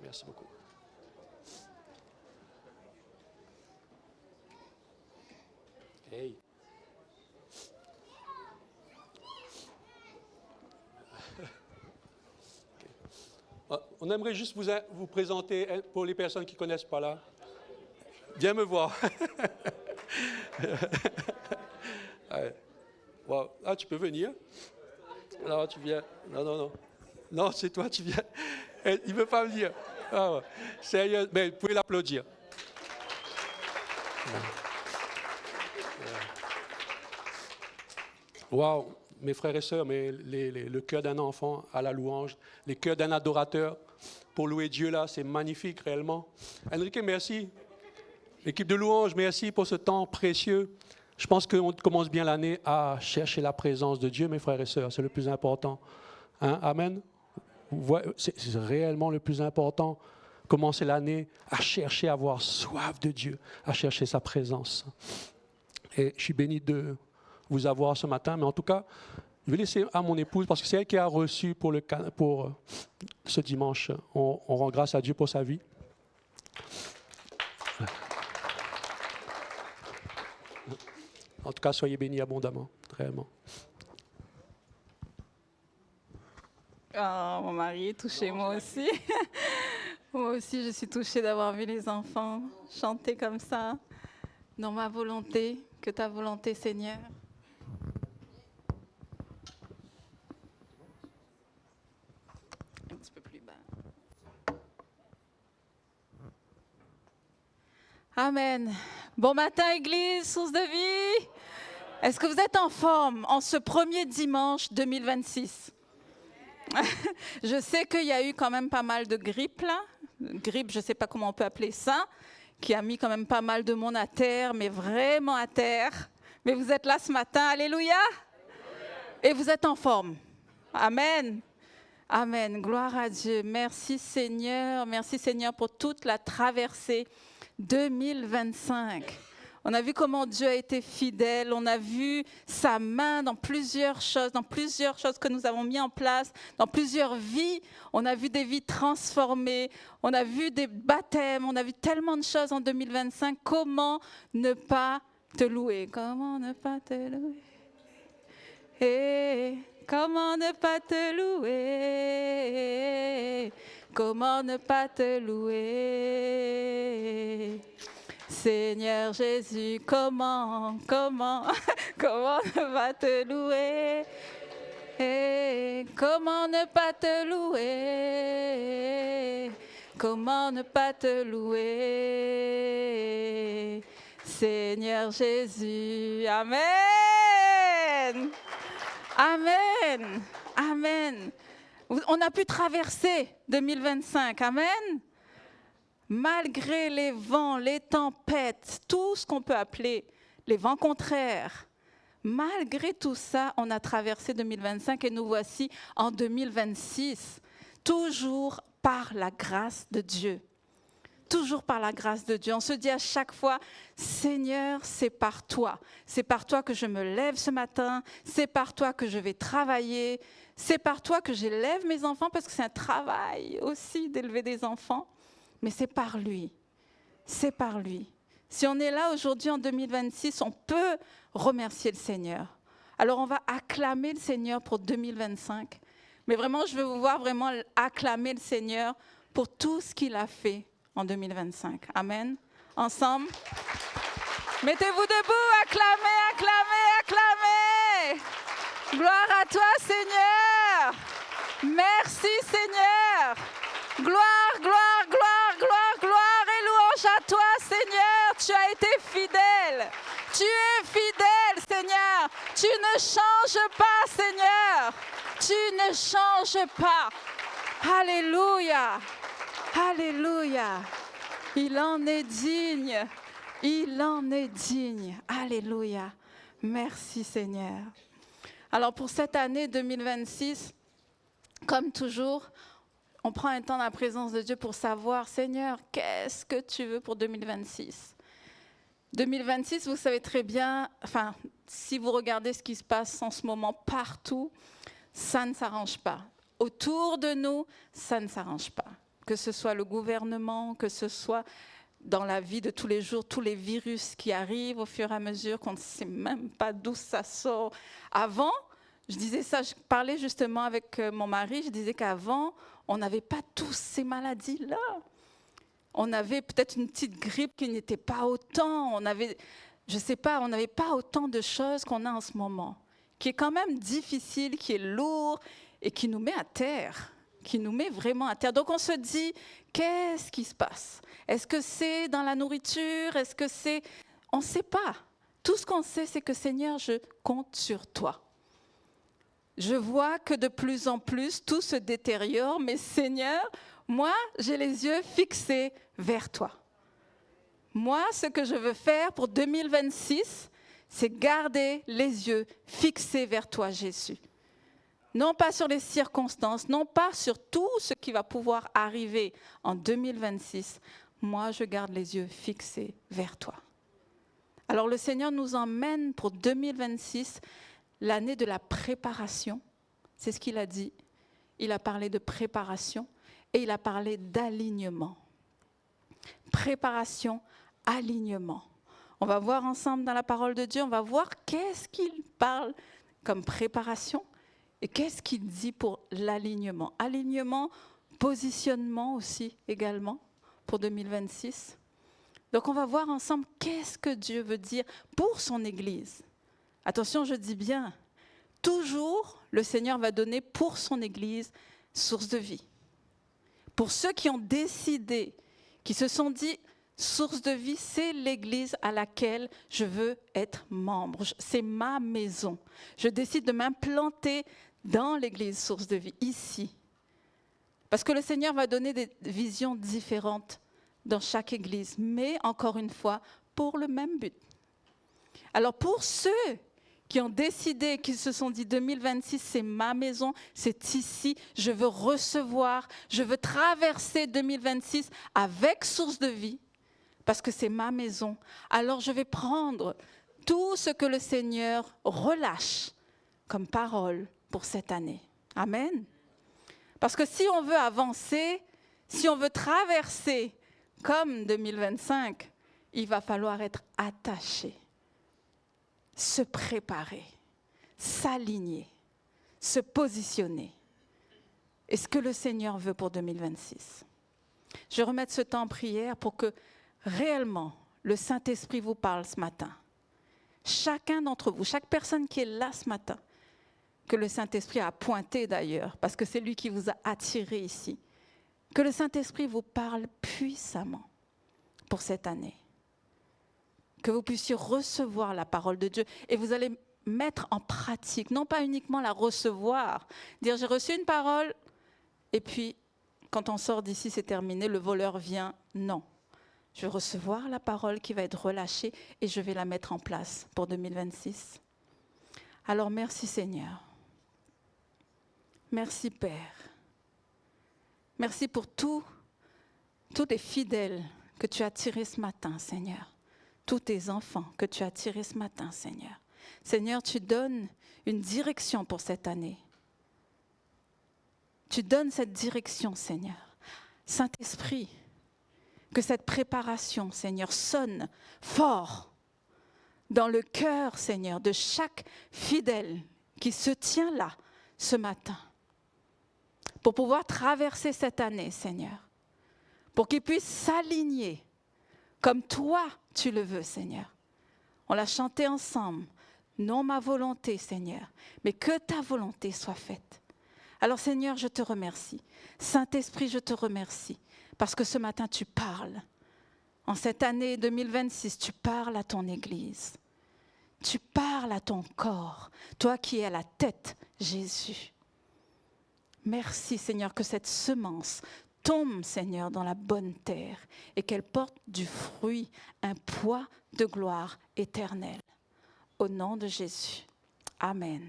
Merci beaucoup. Hey. On aimerait juste vous présenter, pour les personnes qui ne connaissent pas là. Viens me voir. Wow. Ah, tu peux venir. Non, tu viens. Non. Non, c'est toi, tu viens. Il ne veut pas venir. Ah, ouais. Sérieux, mais vous pouvez l'applaudir. Wow, mes frères et sœurs, mais le cœur d'un enfant à la louange, le cœur d'un adorateur pour louer Dieu là, c'est magnifique réellement. Enrique, merci. L'équipe de louange, merci pour ce temps précieux. Je pense qu'on commence bien l'année à chercher la présence de Dieu, mes frères et sœurs. C'est le plus important. Hein? Amen. C'est réellement le plus important. Commencer l'année à chercher, à avoir soif de Dieu, à chercher sa présence. Et je suis béni de vous avoir ce matin. Mais en tout cas, je vais laisser à mon épouse, parce que c'est elle qui a reçu pour ce dimanche. On rend grâce à Dieu pour sa vie. En tout cas, soyez bénis abondamment, réellement. Oh, mon mari est touché, moi aussi. Moi aussi, je suis touchée d'avoir vu les enfants chanter comme ça, dans ma volonté, que ta volonté, Seigneur. Un petit peu plus bas. Amen. Bon matin, Église, source de vie. Est-ce que vous êtes en forme en ce premier dimanche 2026? Je sais qu'il y a eu quand même pas mal de grippe là. Grippe, je ne sais pas comment on peut appeler ça, qui a mis quand même pas mal de monde à terre, mais vraiment à terre. Mais vous êtes là ce matin, alléluia. Et vous êtes en forme. Amen. Amen. Gloire à Dieu. Merci Seigneur pour toute la traversée 2025. On a vu comment Dieu a été fidèle, on a vu sa main dans plusieurs choses que nous avons mis en place, dans plusieurs vies. On a vu des vies transformées, on a vu des baptêmes, on a vu tellement de choses en 2025. Comment ne pas te louer? Comment ne pas te louer? Hey, comment ne pas te louer? Comment ne pas te louer? Seigneur Jésus, comment ne pas te louer? Comment ne pas te louer? Comment ne pas te louer? Seigneur Jésus, Amen. Amen. Amen. On a pu traverser 2025, Amen. Malgré les vents, les tempêtes, tout ce qu'on peut appeler les vents contraires, malgré tout ça, on a traversé 2025 et nous voici en 2026, toujours par la grâce de Dieu. Toujours par la grâce de Dieu. On se dit à chaque fois, Seigneur, c'est par toi. C'est par toi que je me lève ce matin, c'est par toi que je vais travailler, c'est par toi que j'élève mes enfants, parce que c'est un travail aussi d'élever des enfants. Mais c'est par lui, c'est par lui. Si on est là aujourd'hui en 2026, on peut remercier le Seigneur. Alors on va acclamer le Seigneur pour 2025. Mais vraiment, je veux vous voir vraiment acclamer le Seigneur pour tout ce qu'il a fait en 2025. Amen. Ensemble. Mettez-vous debout, acclamez, acclamez, acclamez. Gloire à toi, Seigneur. Merci, Seigneur. Gloire, gloire, gloire, gloire, gloire et louange à toi, Seigneur. Tu as été fidèle. Tu es fidèle, Seigneur. Tu ne changes pas, Seigneur. Tu ne changes pas. Alléluia. Alléluia. Il en est digne. Il en est digne. Alléluia. Merci, Seigneur. Alors, pour cette année 2026, comme toujours, on prend un temps dans la présence de Dieu pour savoir, Seigneur, qu'est-ce que tu veux pour 2026? 2026, vous savez très bien, enfin, si vous regardez ce qui se passe en ce moment partout, ça ne s'arrange pas. Autour de nous, ça ne s'arrange pas. que ce soit le gouvernement, que ce soit dans la vie de tous les jours, tous les virus qui arrivent au fur et à mesure, qu'on ne sait même pas d'où ça sort. Avant, je disais ça, je parlais justement avec mon mari, je disais qu'avant, on n'avait pas tous ces maladies-là. On avait peut-être une petite grippe qui n'était pas autant, on avait, je ne sais pas, on n'avait pas autant de choses qu'on a en ce moment, qui est quand même difficile, qui est lourd et qui nous met à terre, qui nous met vraiment à terre. Donc on se dit, qu'est-ce qui se passe? Est-ce que c'est dans la nourriture? Est-ce que c'est... On ne sait pas. Tout ce qu'on sait, c'est que Seigneur, je compte sur toi. Je vois que de plus en plus, tout se détériore, mais Seigneur, moi, j'ai les yeux fixés vers toi. Moi, ce que je veux faire pour 2026, c'est garder les yeux fixés vers toi, Jésus. Non pas sur les circonstances, non pas sur tout ce qui va pouvoir arriver en 2026. Moi, je garde les yeux fixés vers toi. Alors le Seigneur nous emmène pour 2026, l'année de la préparation. C'est ce qu'il a dit. Il a parlé de préparation et il a parlé d'alignement. Préparation, alignement. On va voir ensemble dans la parole de Dieu, on va voir qu'est-ce qu'il parle comme préparation et qu'est-ce qu'il dit pour l'alignement. Alignement, positionnement aussi également pour 2026. Donc on va voir ensemble qu'est-ce que Dieu veut dire pour son Église. Attention, je dis bien, toujours le Seigneur va donner pour son Église source de vie. Pour ceux qui ont décidé, qui se sont dit, source de vie, c'est l'Église à laquelle je veux être membre. C'est ma maison. Je décide de m'implanter dans l'Église source de vie, ici. Parce que le Seigneur va donner des visions différentes dans chaque Église, mais encore une fois, pour le même but. Alors pour ceux qui ont décidé, qui se sont dit 2026, c'est ma maison, c'est ici, je veux recevoir, je veux traverser 2026 avec source de vie, parce que c'est ma maison. Alors je vais prendre tout ce que le Seigneur relâche comme parole pour cette année. Amen. Parce que si on veut avancer, si on veut traverser comme 2025, il va falloir être attaché, se préparer, s'aligner, se positionner. Et ce que le Seigneur veut pour 2026. Je vais remettre ce temps en prière pour que réellement le Saint-Esprit vous parle ce matin. Chacun d'entre vous, chaque personne qui est là ce matin, que le Saint-Esprit a pointé d'ailleurs, parce que c'est lui qui vous a attiré ici, que le Saint-Esprit vous parle puissamment pour cette année. Que vous puissiez recevoir la parole de Dieu et vous allez mettre en pratique, non pas uniquement la recevoir, dire j'ai reçu une parole et puis quand on sort d'ici c'est terminé, le voleur vient. Non, je vais recevoir la parole qui va être relâchée et je vais la mettre en place pour 2026. Alors merci Seigneur, merci Père, merci pour tous les fidèles que tu as tirés ce matin Seigneur. Tous tes enfants que tu as tirés ce matin, Seigneur. Seigneur, tu donnes une direction pour cette année. Tu donnes cette direction, Seigneur. Saint-Esprit, que cette préparation, Seigneur, sonne fort dans le cœur, Seigneur, de chaque fidèle qui se tient là ce matin pour pouvoir traverser cette année, Seigneur, pour qu'il puisse s'aligner comme toi, tu le veux, Seigneur. On l'a chanté ensemble. Non ma volonté, Seigneur, mais que ta volonté soit faite. Alors, Seigneur, je te remercie. Saint-Esprit, je te remercie. Parce que ce matin, tu parles. En cette année 2026, tu parles à ton Église. Tu parles à ton corps. Toi qui es à la tête, Jésus. Merci, Seigneur, que cette semence tombe, Seigneur, dans la bonne terre et qu'elle porte du fruit, un poids de gloire éternelle. Au nom de Jésus. Amen.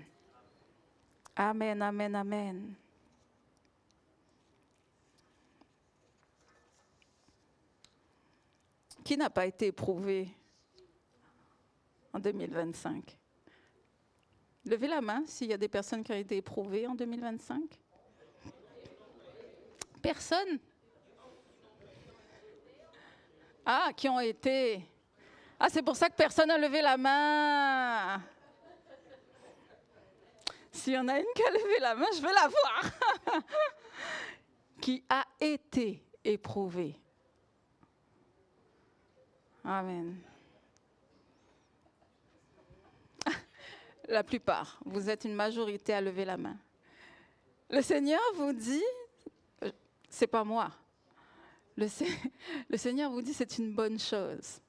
Amen, amen, amen. Qui n'a pas été éprouvé en 2025? Levez la main s'il y a des personnes qui ont été éprouvées en 2025. Personne? Ah, qui ont été. Ah, c'est pour ça que personne n'a levé la main. S'il y en a une qui a levé la main, je veux la voir. Qui a été éprouvée. Amen. La plupart, vous êtes une majorité à lever la main. Le Seigneur vous dit, c'est pas moi. Le Seigneur vous dit, c'est une bonne chose.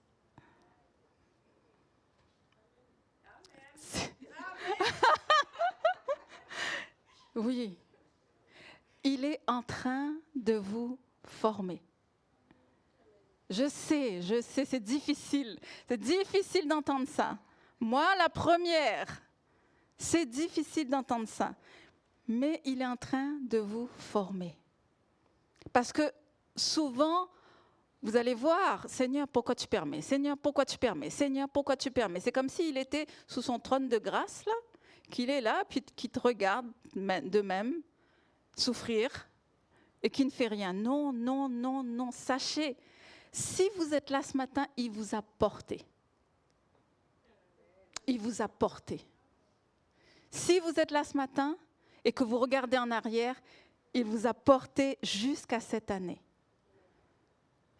Oui. Il est en train de vous former. Je sais, c'est difficile. C'est difficile d'entendre ça. Moi, la première, c'est difficile d'entendre ça. Mais il est en train de vous former. Parce que souvent, vous allez voir, Seigneur, pourquoi tu permets? Seigneur, pourquoi tu permets? Seigneur, pourquoi tu permets? C'est comme s'il était sous son trône de grâce, là, qu'il est là, puis qu'il te regarde de même, souffrir, et qui ne fait rien. Non, non, non, non. Sachez, si vous êtes là ce matin, il vous a porté. Il vous a porté. Si vous êtes là ce matin et que vous regardez en arrière, il vous a porté jusqu'à cette année.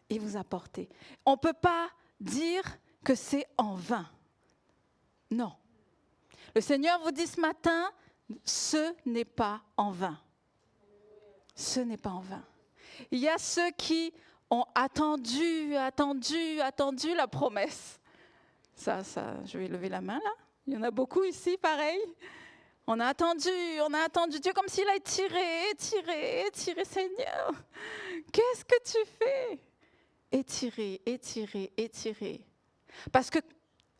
Il vous a porté. On ne peut pas dire que c'est en vain. Non. Le Seigneur vous dit ce matin, ce n'est pas en vain. Ce n'est pas en vain. Il y a ceux qui ont attendu la promesse. Ça, je vais lever la main là. Il y en a beaucoup ici, pareil. On a attendu Dieu comme s'il a étiré, Seigneur. Qu'est-ce que tu fais? Étirer. Parce que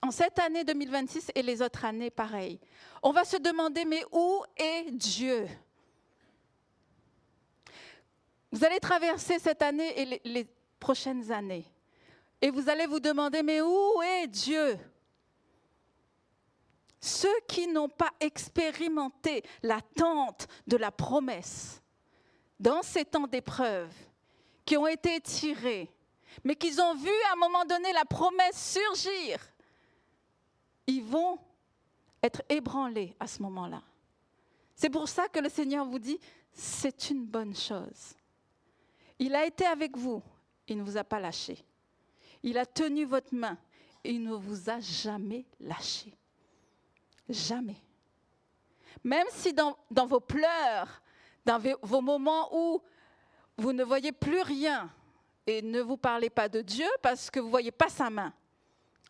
en cette année 2026 et les autres années, pareil, on va se demander, mais où est Dieu? Vous allez traverser cette année et les prochaines années. Et vous allez vous demander, mais où est Dieu? Ceux qui n'ont pas expérimenté l'attente de la promesse dans ces temps d'épreuve, qui ont été étirés, mais qu'ils ont vu à un moment donné la promesse surgir, ils vont être ébranlés à ce moment-là. C'est pour ça que le Seigneur vous dit, c'est une bonne chose. Il a été avec vous, il ne vous a pas lâché. Il a tenu votre main et il ne vous a jamais lâché. Jamais. Même si dans vos pleurs, dans vos moments où vous ne voyez plus rien et ne vous parlez pas de Dieu parce que vous ne voyez pas sa main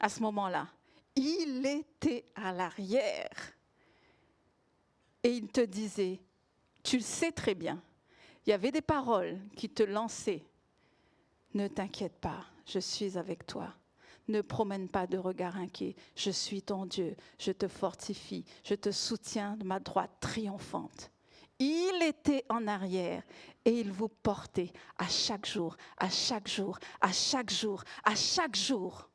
à ce moment-là, il était à l'arrière. Et il te disait, tu le sais très bien, il y avait des paroles qui te lançaient. Ne t'inquiète pas, je suis avec toi. Ne promène pas de regard inquiet. Je suis ton Dieu, je te fortifie, je te soutiens de ma droite triomphante. Il était en arrière et il vous portait à chaque jour, à chaque jour, à chaque jour, à chaque jour.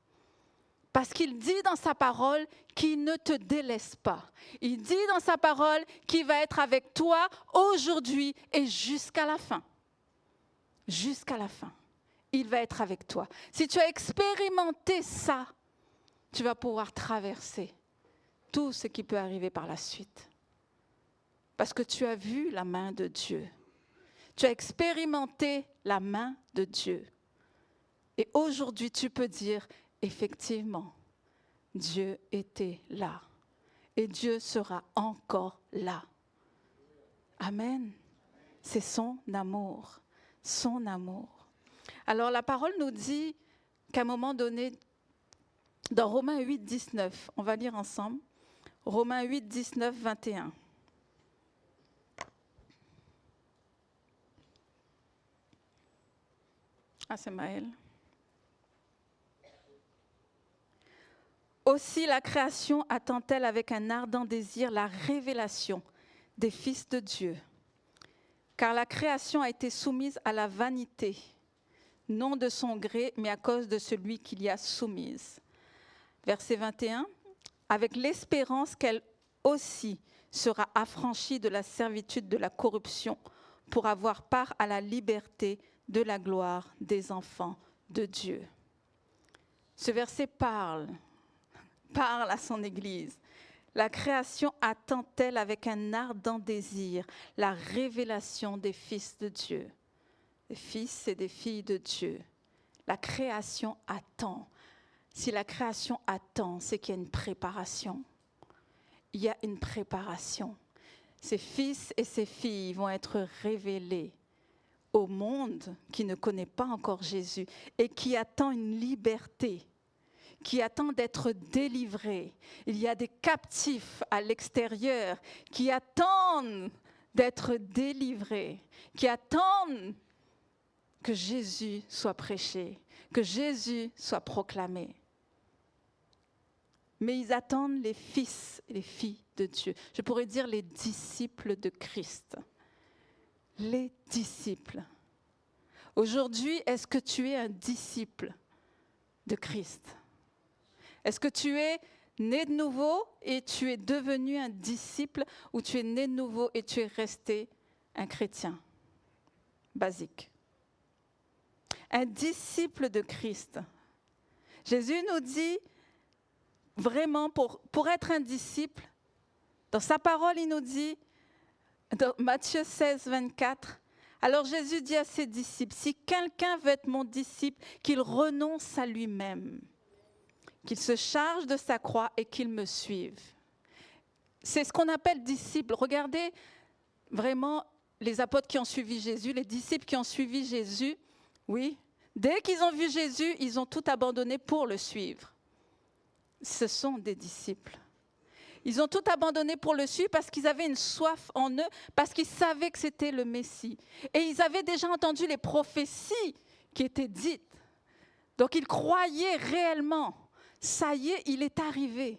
Parce qu'il dit dans sa parole qu'il ne te délaisse pas. Il dit dans sa parole qu'il va être avec toi aujourd'hui et jusqu'à la fin. Jusqu'à la fin. Il va être avec toi. Si tu as expérimenté ça, tu vas pouvoir traverser tout ce qui peut arriver par la suite. Parce que tu as vu la main de Dieu. Tu as expérimenté la main de Dieu. Et aujourd'hui, tu peux dire, effectivement, Dieu était là. Et Dieu sera encore là. Amen. C'est son amour. Son amour. Alors la parole nous dit qu'à un moment donné, dans Romains 8, 19, on va lire ensemble, Romains 8, 19, 21. Ah, c'est Maël. Aussi la création attend-elle avec un ardent désir la révélation des fils de Dieu. Car la création a été soumise à la vanité, non de son gré, mais à cause de celui qui l'y a soumise. Verset 21, avec l'espérance qu'elle aussi sera affranchie de la servitude de la corruption pour avoir part à la liberté de la gloire des enfants de Dieu. Ce verset parle à son Église. La création attend-elle avec un ardent désir la révélation des fils de Dieu, des fils et des filles de Dieu. La création attend. Si la création attend, c'est qu'il y a une préparation. Il y a une préparation. Ces fils et ces filles vont être révélés au monde qui ne connaît pas encore Jésus et qui attend une liberté, qui attend d'être délivré. Il y a des captifs à l'extérieur qui attendent d'être délivrés, qui attendent que Jésus soit prêché, que Jésus soit proclamé. Mais ils attendent les fils et les filles de Dieu. Je pourrais dire les disciples de Christ. Les disciples. Aujourd'hui, est-ce que tu es un disciple de Christ? Est-ce que tu es né de nouveau et tu es devenu un disciple, ou tu es né de nouveau et tu es resté un chrétien basique? Un disciple de Christ. Jésus nous dit vraiment, pour être un disciple, dans sa parole, il nous dit, dans Matthieu 16, 24, alors Jésus dit à ses disciples, si quelqu'un veut être mon disciple, qu'il renonce à lui-même, qu'il se charge de sa croix et qu'il me suive. C'est ce qu'on appelle disciple. Regardez vraiment les apôtres qui ont suivi Jésus, les disciples qui ont suivi Jésus, oui, dès qu'ils ont vu Jésus, ils ont tout abandonné pour le suivre. Ce sont des disciples. Ils ont tout abandonné pour le suivre parce qu'ils avaient une soif en eux, parce qu'ils savaient que c'était le Messie. Et ils avaient déjà entendu les prophéties qui étaient dites. Donc ils croyaient réellement. Ça y est, il est arrivé.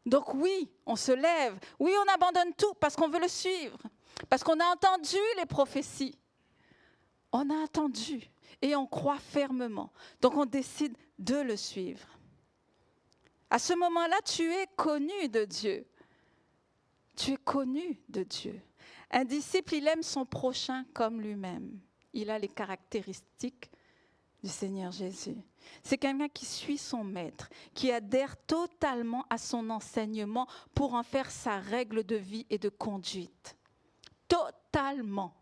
Donc oui, on se lève. Oui, on abandonne tout parce qu'on veut le suivre. Parce qu'on a entendu les prophéties. On a entendu et on croit fermement. Donc on décide de le suivre. À ce moment-là, tu es connu de Dieu. Tu es connu de Dieu. Un disciple, il aime son prochain comme lui-même. Il a les caractéristiques du Seigneur Jésus. C'est quelqu'un qui suit son maître, qui adhère totalement à son enseignement pour en faire sa règle de vie et de conduite. Totalement.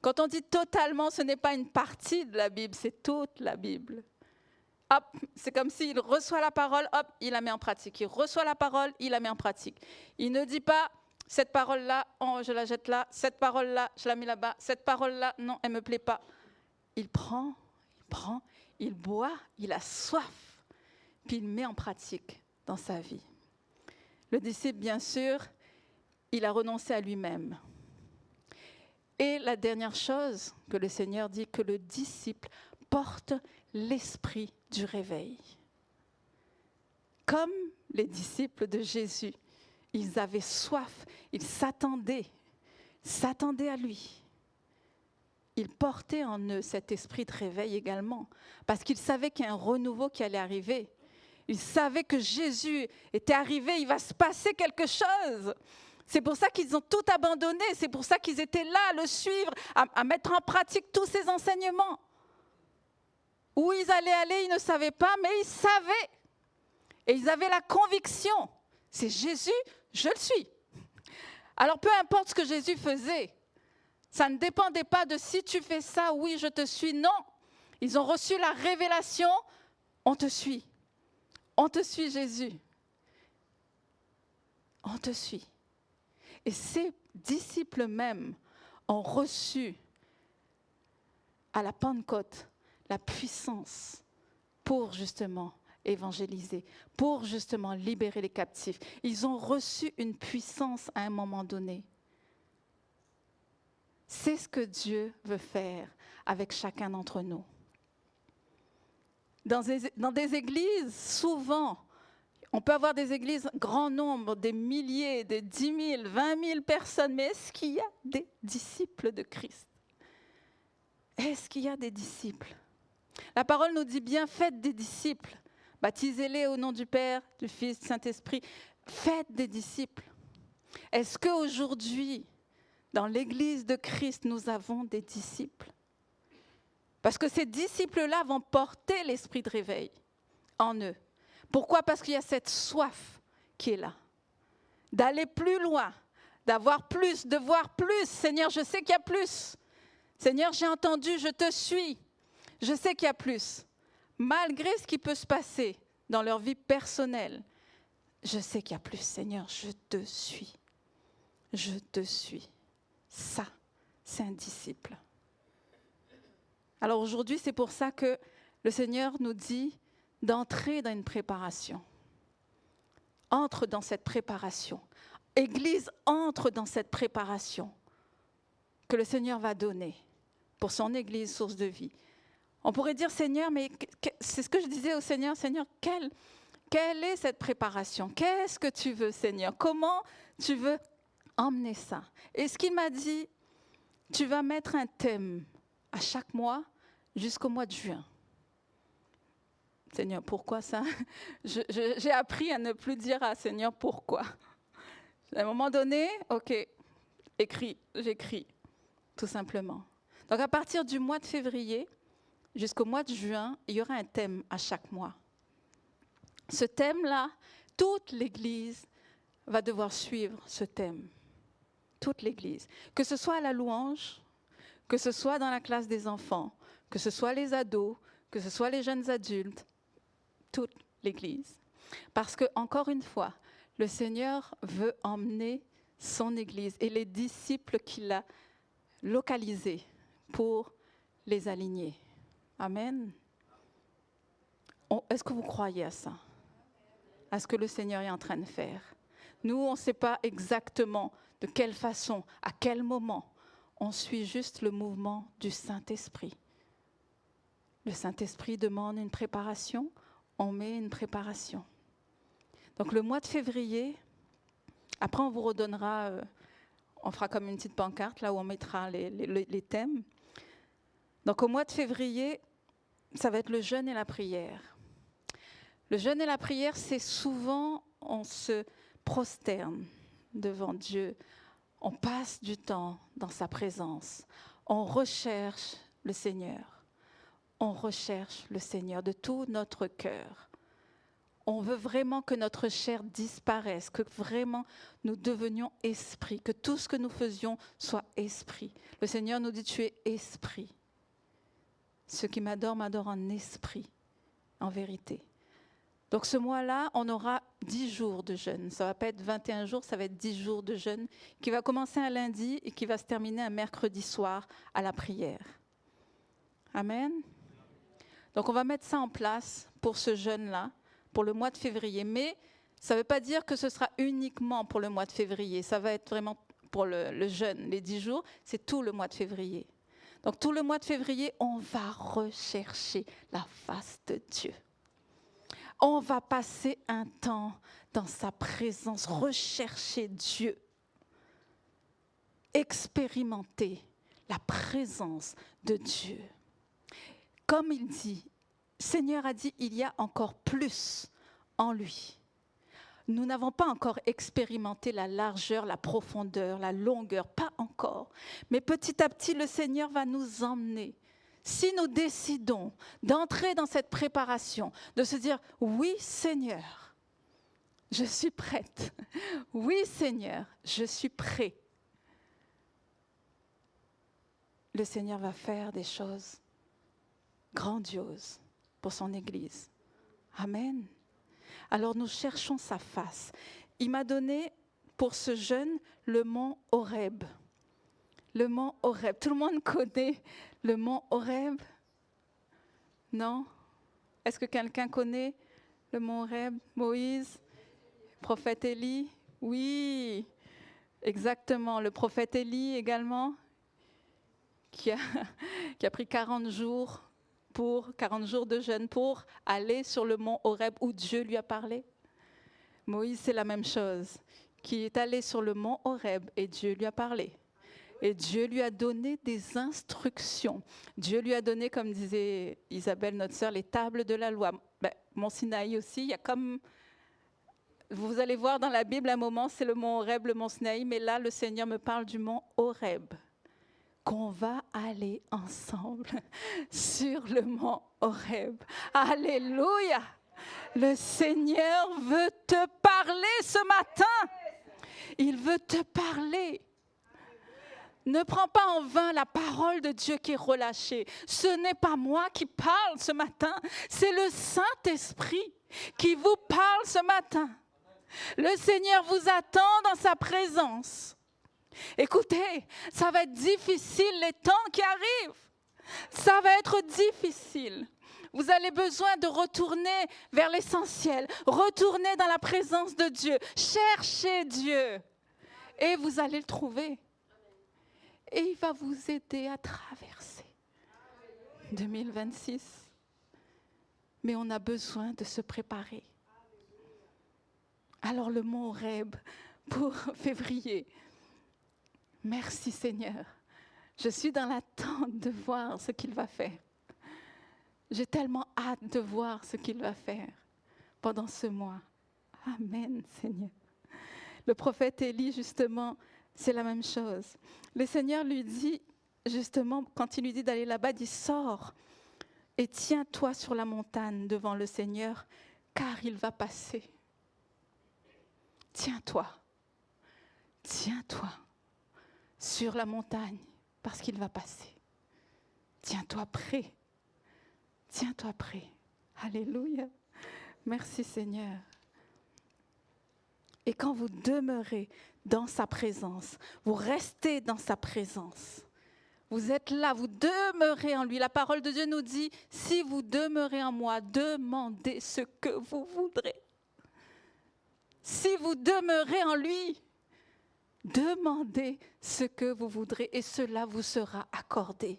Quand on dit totalement, ce n'est pas une partie de la Bible, c'est toute la Bible. Hop, c'est comme s'il reçoit la parole, hop, il la met en pratique. Il reçoit la parole, il la met en pratique. Il ne dit pas, cette parole-là, oh, je la jette là, cette parole-là, je la mets là-bas, cette parole-là, non, elle ne me plaît pas. Il prend, il boit, il a soif, puis il met en pratique dans sa vie. Le disciple, bien sûr, il a renoncé à lui-même. Et la dernière chose que le Seigneur dit, que le disciple porte l'esprit du réveil. Comme les disciples de Jésus, ils avaient soif, ils s'attendaient à lui. Ils portaient en eux cet esprit de réveil également, parce qu'ils savaient qu'il y a un renouveau qui allait arriver. Ils savaient que Jésus était arrivé, il va se passer quelque chose. C'est pour ça qu'ils ont tout abandonné, c'est pour ça qu'ils étaient là à le suivre, à mettre en pratique tous ces enseignements. Où ils allaient aller, ils ne savaient pas, mais ils savaient. Et ils avaient la conviction, c'est Jésus, je le suis. Alors peu importe ce que Jésus faisait, ça ne dépendait pas de si tu fais ça, oui, je te suis, non. Ils ont reçu la révélation, on te suit. On te suit, Jésus. On te suit. Et ces disciples même ont reçu à la Pentecôte la puissance pour justement évangéliser, pour justement libérer les captifs. Ils ont reçu une puissance à un moment donné. C'est ce que Dieu veut faire avec chacun d'entre nous. Dans des églises, souvent, on peut avoir des églises, grand nombre, des milliers, des 10 000, 20 000 personnes, mais est-ce qu'il y a des disciples de Christ? Est-ce qu'il y a des disciples? La parole nous dit bien, faites des disciples, baptisez-les au nom du Père, du Fils, du Saint-Esprit, faites des disciples. Est-ce qu'aujourd'hui, dans l'Église de Christ, nous avons des disciples? Parce que ces disciples-là vont porter l'esprit de réveil. en eux. Pourquoi? Parce qu'il y a cette soif qui est là. D'aller plus loin, d'avoir plus, de voir plus. Seigneur, je sais qu'il y a plus. Seigneur, j'ai entendu, je te suis. Je sais qu'il y a plus. Malgré ce qui peut se passer dans leur vie personnelle, je sais qu'il y a plus. Seigneur, je te suis. Je te suis. Ça, c'est un disciple. Alors aujourd'hui, c'est pour ça que le Seigneur nous dit d'entrer dans une préparation. Entre dans cette préparation. Église, entre dans cette préparation que le Seigneur va donner pour son Église, source de vie. On pourrait dire, Seigneur, mais c'est ce que je disais au Seigneur, Seigneur, quelle est cette préparation? Qu'est-ce que tu veux, Seigneur? Comment tu veux emmener ça? Et ce qu'il m'a dit, tu vas mettre un thème à chaque mois jusqu'au mois de juin. Seigneur, pourquoi ça? J'ai appris à ne plus dire à Seigneur pourquoi. À un moment donné, ok, j'écris, tout simplement. Donc à partir du mois de février jusqu'au mois de juin, il y aura un thème à chaque mois. Ce thème-là, toute l'Église va devoir suivre ce thème. Toute l'Église. Que ce soit à la louange, que ce soit dans la classe des enfants, que ce soit les ados, que ce soit les jeunes adultes, toute l'Église. Parce que, encore une fois, le Seigneur veut emmener son Église et les disciples qu'il a localisés pour les aligner. Amen. Est-ce que vous croyez à ça? À ce que le Seigneur est en train de faire? Nous, on ne sait pas exactement de quelle façon, à quel moment. On suit juste le mouvement du Saint-Esprit. Le Saint-Esprit demande une préparation, on met une préparation. Donc le mois de février, après on vous redonnera, on fera comme une petite pancarte là où on mettra les thèmes. Donc au mois de février, ça va être le jeûne et la prière. Le jeûne et la prière, c'est souvent, on se prosterne devant Dieu. On passe du temps dans sa présence. On recherche le Seigneur. On recherche le Seigneur de tout notre cœur. On veut vraiment que notre chair disparaisse, que vraiment nous devenions esprit, que tout ce que nous faisions soit esprit. Le Seigneur nous dit, tu es esprit. Ceux qui m'adorent en esprit, en vérité. Donc ce mois-là, on aura 10 jours de jeûne. Ça ne va pas être 21 jours, ça va être 10 jours de jeûne qui va commencer un lundi et qui va se terminer un mercredi soir à la prière. Amen. Donc on va mettre ça en place pour ce jeûne-là, pour le mois de février. Mais ça ne veut pas dire que ce sera uniquement pour le mois de février. Ça va être vraiment pour le jeûne. Les 10 jours, c'est tout le mois de février. Donc tout le mois de février, on va rechercher la face de Dieu. On va passer un temps dans sa présence, rechercher Dieu, expérimenter la présence de Dieu. Comme il dit, Seigneur a dit, il y a encore plus en lui. Nous n'avons pas encore expérimenté la largeur, la profondeur, la longueur, pas encore. Mais petit à petit, le Seigneur va nous emmener. Si nous décidons d'entrer dans cette préparation, de se dire, oui Seigneur, je suis prête. Oui Seigneur, je suis prêt. Le Seigneur va faire des choses grandioses pour son Église. Amen. Alors nous cherchons sa face. Il m'a donné pour ce jeûne le mont Horeb. Le mont Horeb. Tout le monde connaît le mont Horeb? Non? Est-ce que quelqu'un connaît le mont Horeb? Moïse? Prophète Élie? Oui, exactement. Le prophète Élie également, qui a pris 40 jours de jeûne pour aller sur le mont Horeb où Dieu lui a parlé. Moïse, c'est la même chose, qui est allé sur le mont Horeb et Dieu lui a parlé. Et Dieu lui a donné des instructions. Dieu lui a donné, comme disait Isabelle, notre sœur, les tables de la loi. Mont Sinaï aussi, il y a comme... Vous allez voir dans la Bible, un moment, c'est le mont Horeb, le mont Sinaï, mais là, le Seigneur me parle du mont Horeb, qu'on va aller ensemble sur le mont Horeb. Alléluia! Le Seigneur veut te parler ce matin. Il veut te parler. Ne prends pas en vain la parole de Dieu qui est relâchée. Ce n'est pas moi qui parle ce matin, c'est le Saint-Esprit qui vous parle ce matin. Le Seigneur vous attend dans sa présence. Écoutez, ça va être difficile les temps qui arrivent. Ça va être difficile. Vous avez besoin de retourner vers l'essentiel, retourner dans la présence de Dieu, chercher Dieu. Et vous allez le trouver. Et il va vous aider à traverser 2026. Mais on a besoin de se préparer. Alors le mot Horeb pour février. Merci Seigneur. Je suis dans l'attente de voir ce qu'il va faire. J'ai tellement hâte de voir ce qu'il va faire pendant ce mois. Amen Seigneur. Le prophète Élie, justement, c'est la même chose. Le Seigneur lui dit, justement, quand il lui dit d'aller là-bas, il dit « Sors et tiens-toi sur la montagne devant le Seigneur, car il va passer. » Tiens-toi sur la montagne, parce qu'il va passer. Tiens-toi prêt. Alléluia. Merci Seigneur. Et quand vous demeurez dans sa présence, vous restez dans sa présence, vous êtes là, vous demeurez en lui. La parole de Dieu nous dit, si vous demeurez en moi, demandez ce que vous voudrez. Si vous demeurez en lui, demandez ce que vous voudrez et cela vous sera accordé.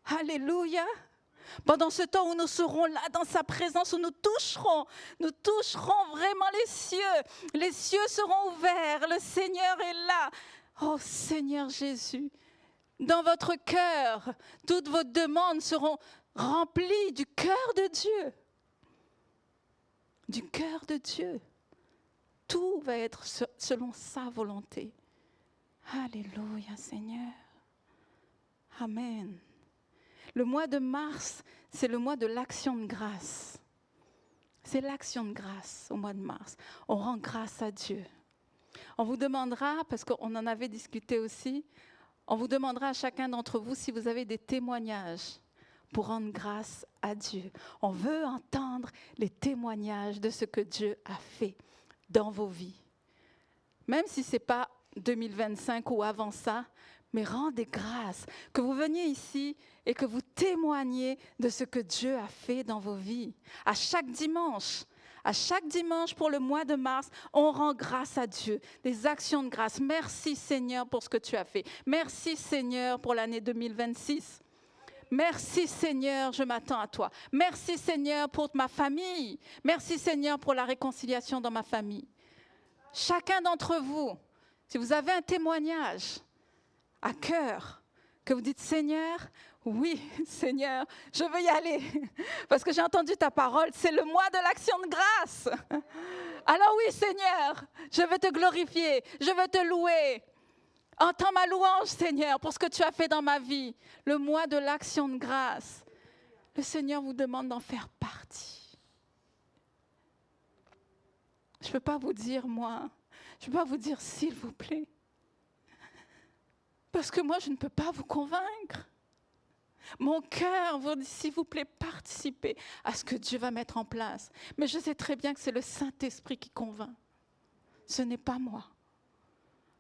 Alléluia. Pendant ce temps où nous serons là dans sa présence, où nous toucherons vraiment les cieux seront ouverts, le Seigneur est là. Oh Seigneur Jésus, dans votre cœur, toutes vos demandes seront remplies du cœur de Dieu. Du cœur de Dieu. Tout va être selon sa volonté. Alléluia Seigneur. Amen. Le mois de mars, c'est le mois de l'action de grâce. C'est l'action de grâce au mois de mars. On rend grâce à Dieu. On vous demandera, parce qu'on en avait discuté aussi, on vous demandera à chacun d'entre vous si vous avez des témoignages pour rendre grâce à Dieu. On veut entendre les témoignages de ce que Dieu a fait dans vos vies. Même si ce n'est pas 2025 ou avant ça, mais rendez grâce, que vous veniez ici et que vous témoigniez de ce que Dieu a fait dans vos vies. À chaque dimanche pour le mois de mars, on rend grâce à Dieu, des actions de grâce. Merci Seigneur pour ce que tu as fait. Merci Seigneur pour l'année 2026. Merci Seigneur, je m'attends à toi. Merci Seigneur pour ma famille. Merci Seigneur pour la réconciliation dans ma famille. Chacun d'entre vous, si vous avez un témoignage à cœur, que vous dites Seigneur, oui Seigneur, je veux y aller parce que j'ai entendu ta parole, c'est le mois de l'action de grâce. Alors oui Seigneur, je veux te glorifier, je veux te louer. Entends ma louange Seigneur pour ce que tu as fait dans ma vie, le mois de l'action de grâce. Le Seigneur vous demande d'en faire partie. Je ne peux pas vous dire moi, je ne peux pas vous dire s'il vous plaît. Parce que moi, je ne peux pas vous convaincre. Mon cœur vous dit, s'il vous plaît, participez à ce que Dieu va mettre en place. Mais je sais très bien que c'est le Saint-Esprit qui convainc. Ce n'est pas moi.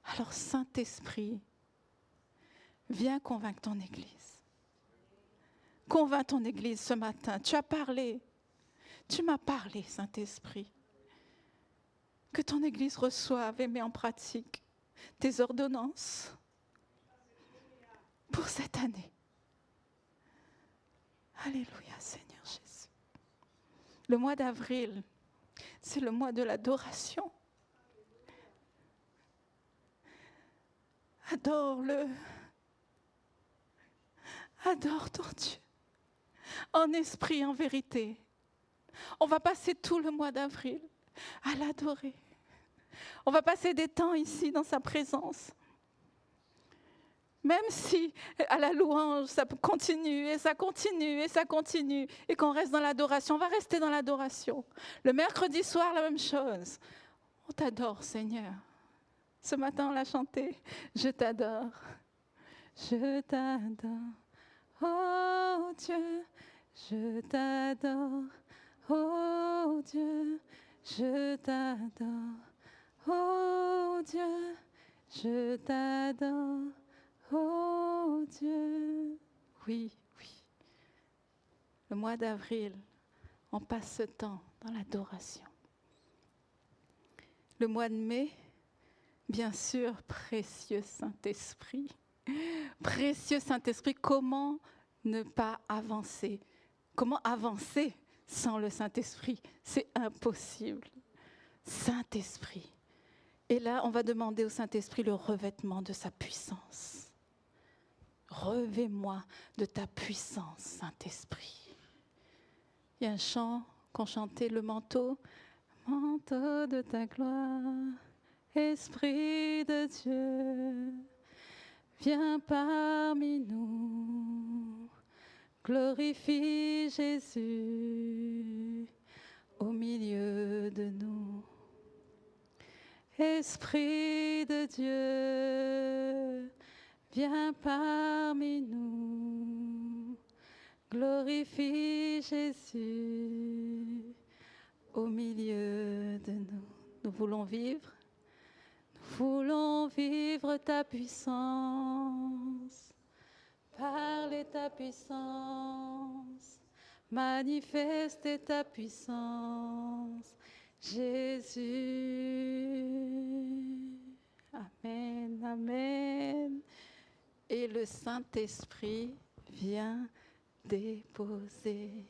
Alors, Saint-Esprit, viens convaincre ton Église. Convainc ton Église ce matin. Tu as parlé. Tu m'as parlé, Saint-Esprit. Que ton Église reçoive et met en pratique tes ordonnances pour cette année. Alléluia, Seigneur Jésus. Le mois d'avril, c'est le mois de l'adoration. Adore-le. Adore ton Dieu. En esprit, en vérité. On va passer tout le mois d'avril à l'adorer. On va passer des temps ici dans sa présence. Même si à la louange, ça peut continuer, et ça continue, et ça continue, et qu'on reste dans l'adoration, on va rester dans l'adoration. Le mercredi soir, la même chose. On t'adore, Seigneur. Ce matin, on l'a chanté. Je t'adore. Je t'adore. Oh Dieu, je t'adore. Oh Dieu, je t'adore. Oh Dieu, je t'adore. Oh Dieu. Oui, oui. Le mois d'avril, on passe ce temps dans l'adoration. Le mois de mai, bien sûr, précieux Saint-Esprit. Précieux Saint-Esprit, comment ne pas avancer? Comment avancer sans le Saint-Esprit? C'est impossible. Saint-Esprit. Et là, on va demander au Saint-Esprit le revêtement de sa puissance. Revêt-moi de ta puissance, Saint-Esprit. Il y a un chant qu'on chantait, le manteau. Manteau de ta gloire, Esprit de Dieu, viens parmi nous, glorifie Jésus au milieu de nous. Esprit de Dieu, viens parmi nous, glorifie Jésus au milieu de nous. Nous voulons vivre ta puissance, parler ta puissance, manifester ta puissance, Jésus. Amen, amen. Et le Saint-Esprit vient déposer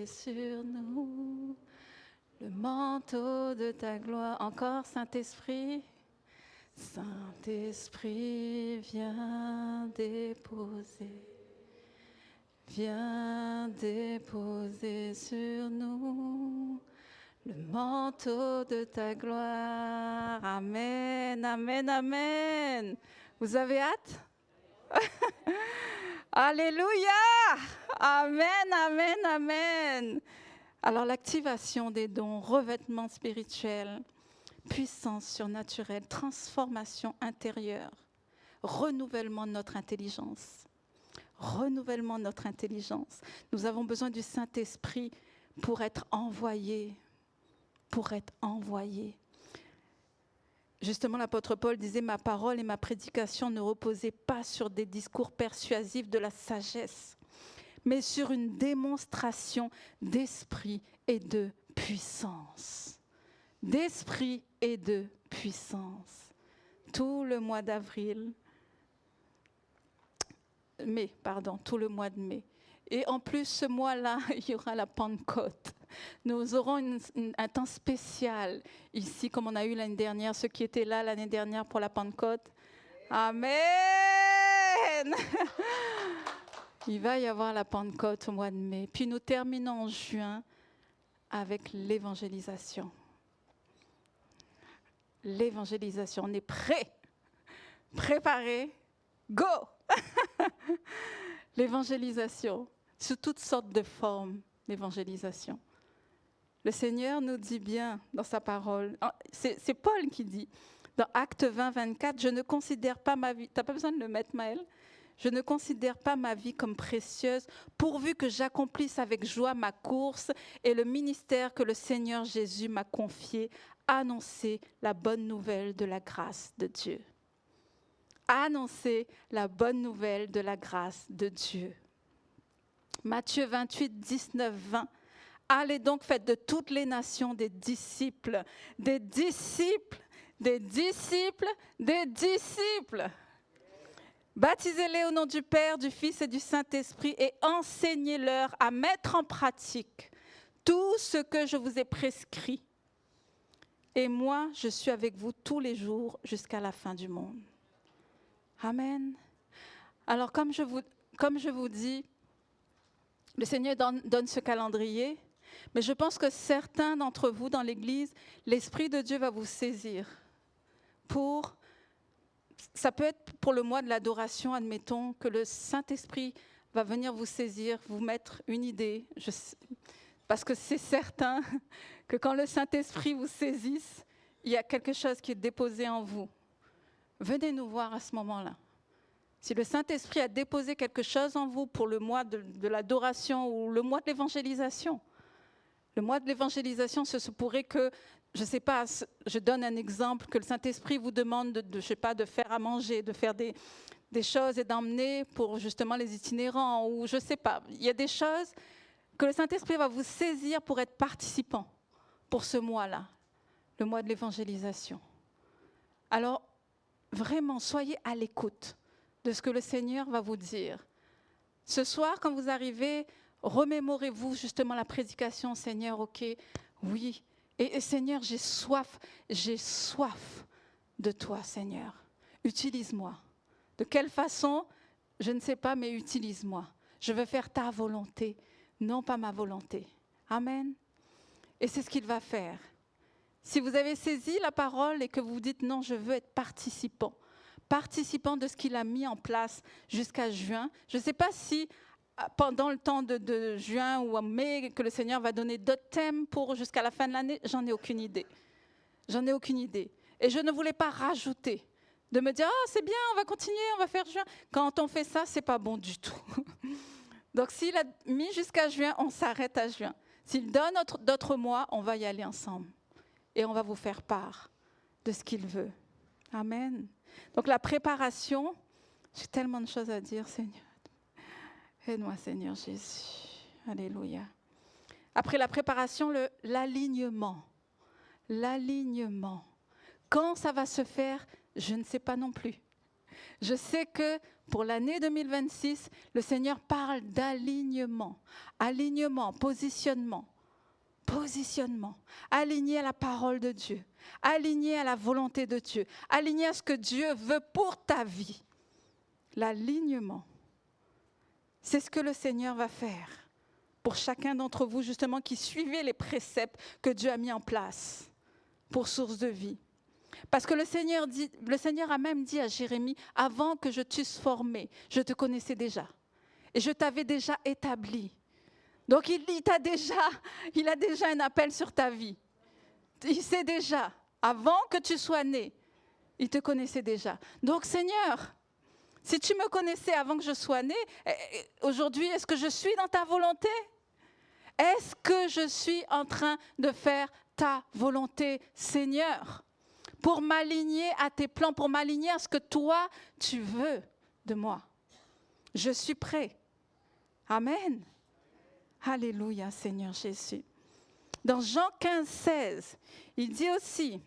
sur nous le manteau de ta gloire. Encore, Saint-Esprit. Saint-Esprit, viens déposer sur nous le manteau de ta gloire. Amen, amen, amen. Vous avez hâte? Alléluia! Amen, amen, amen. Alors l'activation des dons, revêtement spirituel, puissance surnaturelle, transformation intérieure, renouvellement de notre intelligence. Renouvellement de notre intelligence. Nous avons besoin du Saint-Esprit pour être envoyés. Justement, l'apôtre Paul disait « Ma parole et ma prédication ne reposaient pas sur des discours persuasifs de la sagesse, mais sur une démonstration d'esprit et de puissance. » D'esprit et de puissance. Tout le mois d'avril, tout le mois de mai. Et en plus, ce mois-là, il y aura la Pentecôte. Nous aurons un temps spécial ici, comme on a eu l'année dernière, ceux qui étaient là l'année dernière pour la Pentecôte. Amen! Il va y avoir la Pentecôte au mois de mai. Puis nous terminons en juin avec l'évangélisation. L'évangélisation, on est prêt, préparé, go! L'évangélisation, sous toutes sortes de formes d'évangélisation. Le Seigneur nous dit bien dans sa parole, c'est Paul qui dit, dans Actes 20, 24, « Je ne considère pas ma vie... » Tu n'as pas besoin de le mettre, Maëlle. « Je ne considère pas ma vie comme précieuse, pourvu que j'accomplisse avec joie ma course et le ministère que le Seigneur Jésus m'a confié, annoncer la bonne nouvelle de la grâce de Dieu. » Annoncer la bonne nouvelle de la grâce de Dieu. Matthieu 28, 19, 20. Allez donc, faites de toutes les nations des disciples, des disciples, des disciples, des disciples. Baptisez-les au nom du Père, du Fils et du Saint-Esprit et enseignez-leur à mettre en pratique tout ce que je vous ai prescrit. Et moi, je suis avec vous tous les jours jusqu'à la fin du monde. Amen. Alors, comme je vous dis, le Seigneur donne ce calendrier, mais je pense que certains d'entre vous dans l'Église, l'Esprit de Dieu va vous saisir pour Ça peut être pour le mois de l'adoration, admettons, que le Saint-Esprit va venir vous saisir, vous mettre une idée. Parce que c'est certain que quand le Saint-Esprit vous saisisse, il y a quelque chose qui est déposé en vous. Venez nous voir à ce moment-là. Si le Saint-Esprit a déposé quelque chose en vous pour le mois de l'adoration ou le mois de l'évangélisation, le mois de l'évangélisation, ce se pourrait que, je ne sais pas, je donne un exemple, que le Saint-Esprit vous demande de faire à manger, de faire des choses et d'emmener pour justement les itinérants, ou je ne sais pas. Il y a des choses que le Saint-Esprit va vous saisir pour être participant pour ce mois-là, le mois de l'évangélisation. Alors, vraiment, soyez à l'écoute de ce que le Seigneur va vous dire. Ce soir, quand vous arrivez, remémorez-vous justement la prédication, Seigneur, ok, oui. Et Seigneur, j'ai soif de toi, Seigneur. Utilise-moi. De quelle façon? Je ne sais pas, mais utilise-moi. Je veux faire ta volonté, non pas ma volonté. Amen. Et c'est ce qu'il va faire. Si vous avez saisi la parole et que vous dites non, je veux être participant de ce qu'il a mis en place jusqu'à juin. Je ne sais pas si pendant le temps de juin ou en mai que le Seigneur va donner d'autres thèmes pour jusqu'à la fin de l'année, j'en ai aucune idée. Et je ne voulais pas rajouter, de me dire « c'est bien, on va continuer, on va faire juin ». Quand on fait ça, ce n'est pas bon du tout. Donc s'il a mis jusqu'à juin, on s'arrête à juin. S'il donne d'autres mois, on va y aller ensemble. Et on va vous faire part de ce qu'il veut. Amen. Donc la préparation, j'ai tellement de choses à dire, Seigneur. Aide-moi, Seigneur Jésus. Alléluia. Après la préparation, l'alignement. L'alignement. Quand ça va se faire, je ne sais pas non plus. Je sais que pour l'année 2026, le Seigneur parle d'alignement. Alignement, positionnement. Positionnement, aligné à la parole de Dieu, aligné à la volonté de Dieu, aligné à ce que Dieu veut pour ta vie. L'alignement, c'est ce que le Seigneur va faire pour chacun d'entre vous, justement, qui suivez les préceptes que Dieu a mis en place pour source de vie. Parce que le Seigneur a même dit à Jérémie, avant que je t'eusse formé, je te connaissais déjà et je t'avais déjà établi. Donc il a déjà un appel sur ta vie. Il sait déjà, avant que tu sois né, il te connaissait déjà. Donc Seigneur, si tu me connaissais avant que je sois né, aujourd'hui, est-ce que je suis dans ta volonté? Est-ce que je suis en train de faire ta volonté, Seigneur? Pour m'aligner à tes plans, pour m'aligner à ce que toi, tu veux de moi. Je suis prêt. Amen. Alléluia, Seigneur Jésus. Dans Jean 15, 16, il dit aussi,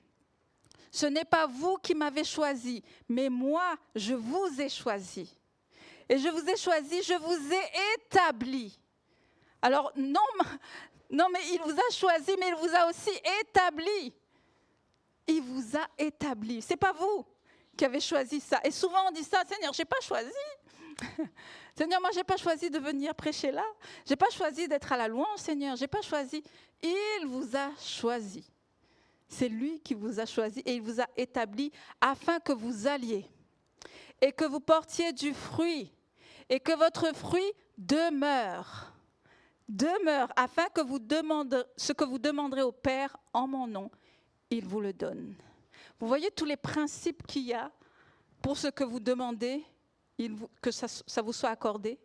« Ce n'est pas vous qui m'avez choisi, mais moi, je vous ai choisi. Et je vous ai choisi, je vous ai établi. » Alors, non, mais il vous a choisi, mais il vous a aussi établi. Il vous a établi. Ce n'est pas vous qui avez choisi ça. Et souvent, on dit ça, « Seigneur, je n'ai pas choisi. » Seigneur, moi, je n'ai pas choisi de venir prêcher là. Je n'ai pas choisi d'être à la louange, Seigneur. Je n'ai pas choisi. Il vous a choisi. C'est lui qui vous a choisi et il vous a établi afin que vous alliez et que vous portiez du fruit et que votre fruit demeure. Demeure afin que vous demandiez ce que vous demanderez au Père en mon nom, il vous le donne. Vous voyez tous les principes qu'il y a pour ce que vous demandez, que ça vous soit accordé.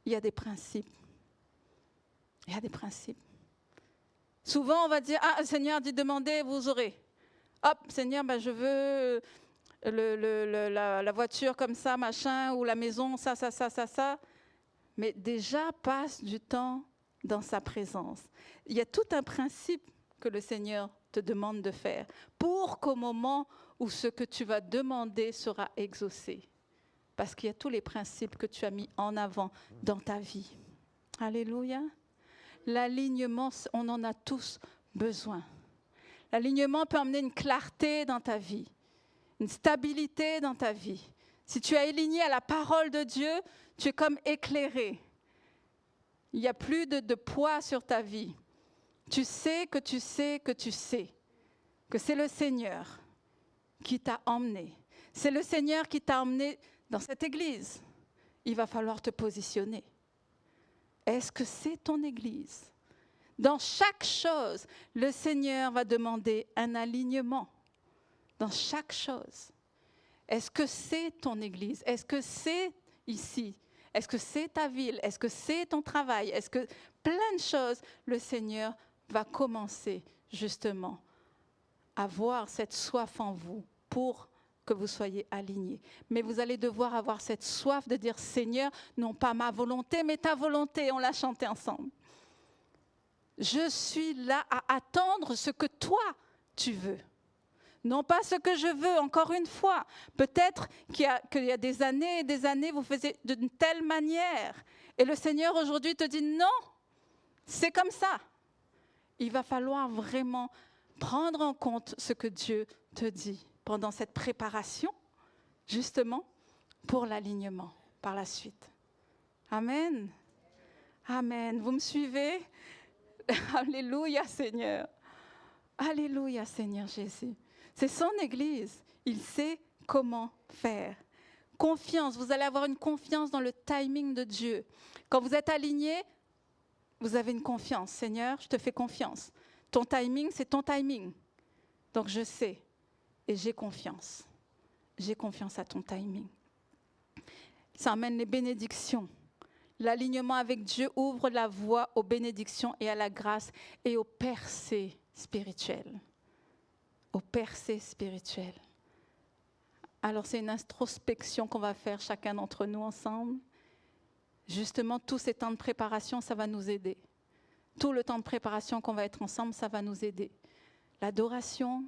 Il y a des principes. Il y a des principes. Souvent, on va dire, le Seigneur dit, demandez, vous aurez. Hop, Seigneur, je veux la voiture comme ça, machin, ou la maison, ça. Mais déjà, passe du temps dans sa présence. Il y a tout un principe que le Seigneur te demande de faire pour qu'au moment où ce que tu vas demander sera exaucé. Parce qu'il y a tous les principes que tu as mis en avant dans ta vie. Alléluia. L'alignement, on en a tous besoin. L'alignement peut amener une clarté dans ta vie, une stabilité dans ta vie. Si tu es aligné à la parole de Dieu, tu es comme éclairé. Il n'y a plus de poids sur ta vie. Tu sais que c'est le Seigneur qui t'a emmené. C'est le Seigneur qui t'a emmené dans cette église. Il va falloir te positionner. Est-ce que c'est ton église? Dans chaque chose, le Seigneur va demander un alignement. Dans chaque chose. Est-ce que c'est ton église? Est-ce que c'est ici? Est-ce que c'est ta ville? Est-ce que c'est ton travail? Est-ce que plein de choses, le Seigneur va commencer justement à voir cette soif en vous pour que vous soyez alignés. Mais vous allez devoir avoir cette soif de dire, Seigneur, non pas ma volonté, mais ta volonté. On l'a chanté ensemble. Je suis là à attendre ce que toi, tu veux. Non pas ce que je veux, encore une fois. Peut-être qu'il y a des années, vous faisiez d'une telle manière. Et le Seigneur aujourd'hui te dit, non, c'est comme ça. Il va falloir vraiment prendre en compte ce que Dieu te dit pendant cette préparation, justement, pour l'alignement par la suite. Amen. Amen. Vous me suivez? Alléluia, Seigneur. Alléluia, Seigneur Jésus. C'est son Église. Il sait comment faire. Confiance. Vous allez avoir une confiance dans le timing de Dieu. Quand vous êtes aligné, vous avez une confiance. Seigneur, je te fais confiance. Ton timing, c'est ton timing. Donc je sais et j'ai confiance. J'ai confiance à ton timing. Ça amène les bénédictions. L'alignement avec Dieu ouvre la voie aux bénédictions et à la grâce et aux percées spirituelles. Aux percées spirituelles. Alors c'est une introspection qu'on va faire chacun d'entre nous ensemble. Justement, tous ces temps de préparation, ça va nous aider. Tout le temps de préparation qu'on va être ensemble, ça va nous aider. L'adoration,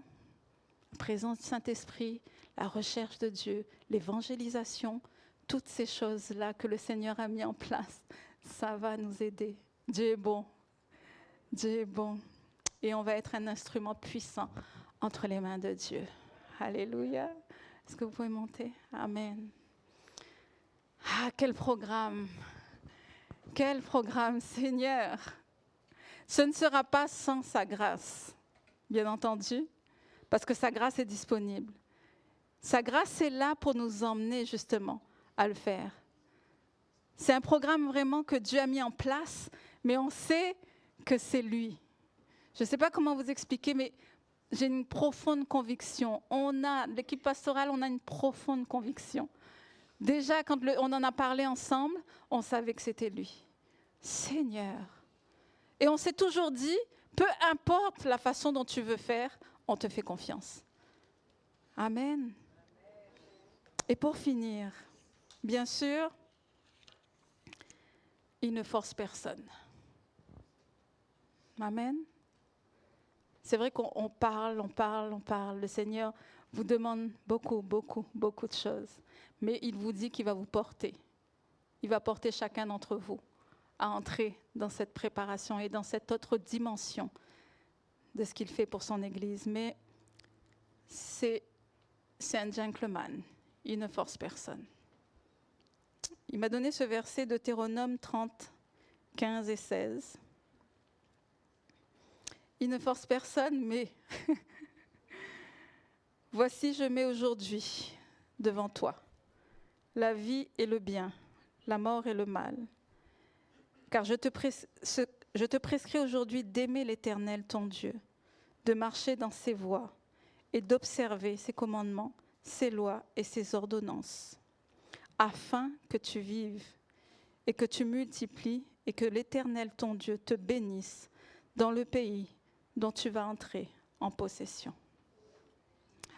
la présence du Saint-Esprit, la recherche de Dieu, l'évangélisation, toutes ces choses-là que le Seigneur a mis en place, ça va nous aider. Dieu est bon. Dieu est bon. Et on va être un instrument puissant entre les mains de Dieu. Alléluia. Est-ce que vous pouvez monter? Amen. Ah, quel programme! Quel programme, Seigneur! Ce ne sera pas sans sa grâce, bien entendu, parce que sa grâce est disponible. Sa grâce est là pour nous emmener justement à le faire. C'est un programme vraiment que Dieu a mis en place, mais on sait que c'est lui. Je ne sais pas comment vous expliquer, mais j'ai une profonde conviction. L'équipe pastorale, on a une profonde conviction. Déjà, quand on en a parlé ensemble, on savait que c'était lui. Seigneur. Et on s'est toujours dit, peu importe la façon dont tu veux faire, on te fait confiance. Amen. Et pour finir, bien sûr, il ne force personne. Amen. C'est vrai qu'on parle. Le Seigneur vous demande beaucoup de choses. Mais il vous dit qu'il va vous porter. Il va porter chacun d'entre vous à entrer dans cette préparation et dans cette autre dimension de ce qu'il fait pour son Église. Mais c'est un gentleman. Il ne force personne. Il m'a donné ce verset de Deutéronome 30, 15 et 16. Il ne force personne, mais voici, je mets aujourd'hui devant toi la vie et le bien, la mort et le mal. Car je te prescris aujourd'hui d'aimer l'Éternel, ton Dieu, de marcher dans ses voies et d'observer ses commandements, ses lois et ses ordonnances, afin que tu vives et que tu multiplies et que l'Éternel, ton Dieu, te bénisse dans le pays dont tu vas entrer en possession.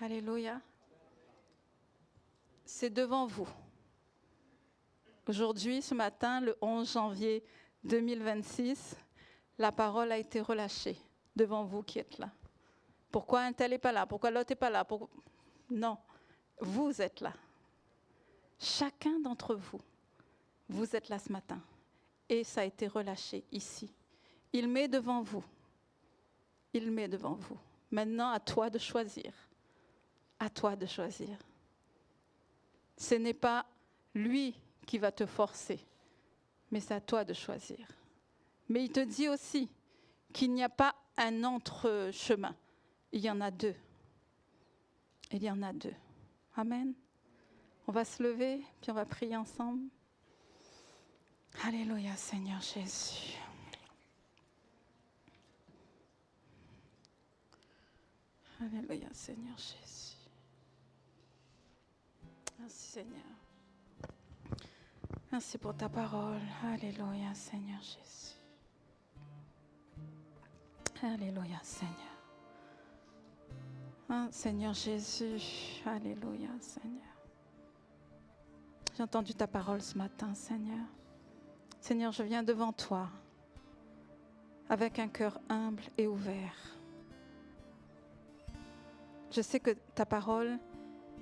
Alléluia. C'est devant vous. Aujourd'hui, ce matin, le 11 janvier 2026, la parole a été relâchée devant vous qui êtes là. Pourquoi un tel n'est pas là? Pourquoi l'autre n'est pas là? Non, vous êtes là. Chacun d'entre vous, vous êtes là ce matin. Et ça a été relâché ici. Il met devant vous. Il met devant vous. Maintenant, à toi de choisir. À toi de choisir. Ce n'est pas lui qui va te forcer, mais c'est à toi de choisir. Mais il te dit aussi qu'il n'y a pas un entre-chemin. Il y en a deux. Il y en a deux. Amen. On va se lever, puis on va prier ensemble. Alléluia, Seigneur Jésus. Alléluia, Seigneur Jésus. Merci, Seigneur. Merci pour ta parole. Alléluia, Seigneur Jésus. Alléluia, Seigneur. Ah, Seigneur Jésus. Alléluia, Seigneur. J'ai entendu ta parole ce matin, Seigneur. Seigneur, je viens devant toi avec un cœur humble et ouvert. Je sais que ta parole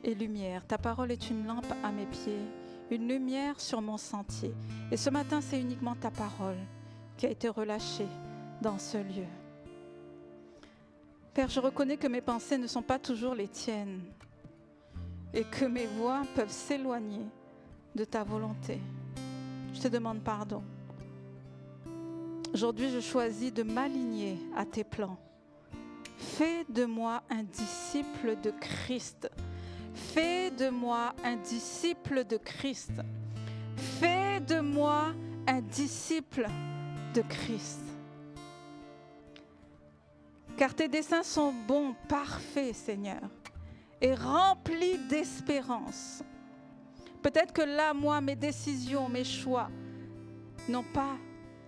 est lumière. Ta parole est une lampe à mes pieds, une lumière sur mon sentier. Et ce matin, c'est uniquement ta parole qui a été relâchée dans ce lieu. Père, je reconnais que mes pensées ne sont pas toujours les tiennes et que mes voix peuvent s'éloigner de ta volonté. Je te demande pardon. Aujourd'hui, je choisis de m'aligner à tes plans. Fais de moi un disciple de Christ. Fais de moi un disciple de Christ. Fais de moi un disciple de Christ. Car tes desseins sont bons, parfaits, Seigneur, et remplis d'espérance. Peut-être que là, moi, mes décisions, mes choix n'ont pas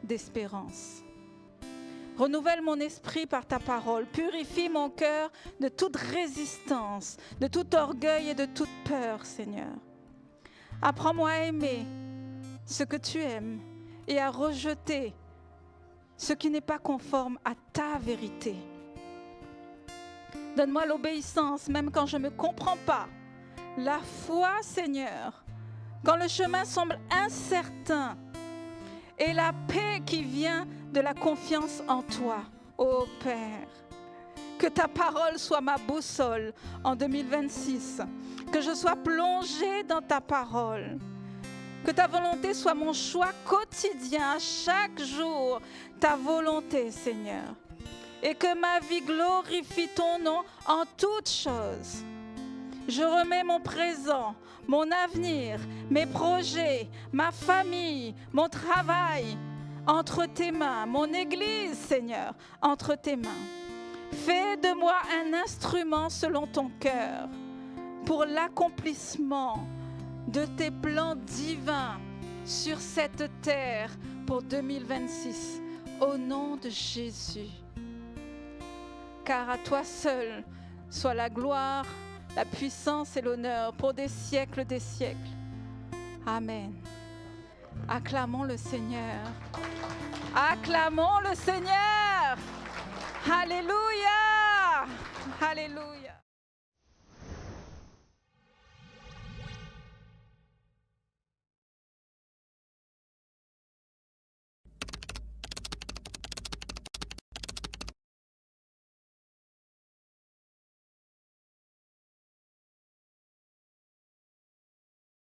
d'espérance. Renouvelle mon esprit par ta parole. Purifie mon cœur de toute résistance, de tout orgueil et de toute peur, Seigneur. Apprends-moi à aimer ce que tu aimes et à rejeter ce qui n'est pas conforme à ta vérité. Donne-moi l'obéissance, même quand je ne me comprends pas. La foi, Seigneur, quand le chemin semble incertain. Et la paix qui vient de la confiance en toi, ô Père. Que ta parole soit ma boussole en 2026. Que je sois plongée dans ta parole. Que ta volonté soit mon choix quotidien, à chaque jour. Ta volonté, Seigneur. Et que ma vie glorifie ton nom en toutes choses. Je remets mon présent, mon avenir, mes projets, ma famille, mon travail entre tes mains, mon Église, Seigneur, entre tes mains. Fais de moi un instrument selon ton cœur pour l'accomplissement de tes plans divins sur cette terre pour 2026. Au nom de Jésus. Car à toi seul soit la gloire, la puissance et l'honneur pour des siècles des siècles. Amen. Acclamons le Seigneur. Acclamons le Seigneur. Alléluia. Alléluia.